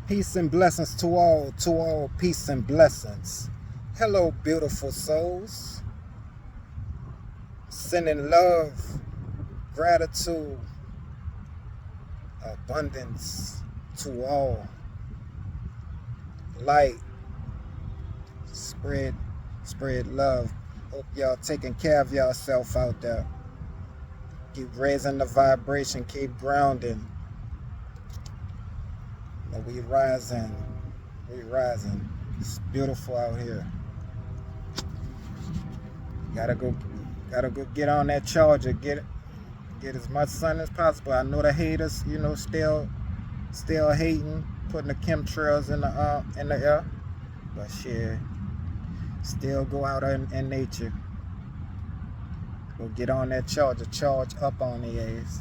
Peace and blessings to all, peace and blessings. Hello, beautiful souls. Sending love, gratitude, abundance to all. Light, spread love. Hope y'all taking care of yourself out there. Keep raising the vibration, keep grounding. We rising. It's beautiful out here. Gotta go get on that charger. Get as much sun as possible. I know the haters, still hating, putting the chemtrails in the air. But shit, still go out in nature. Go get on that charger, charge up on the ass.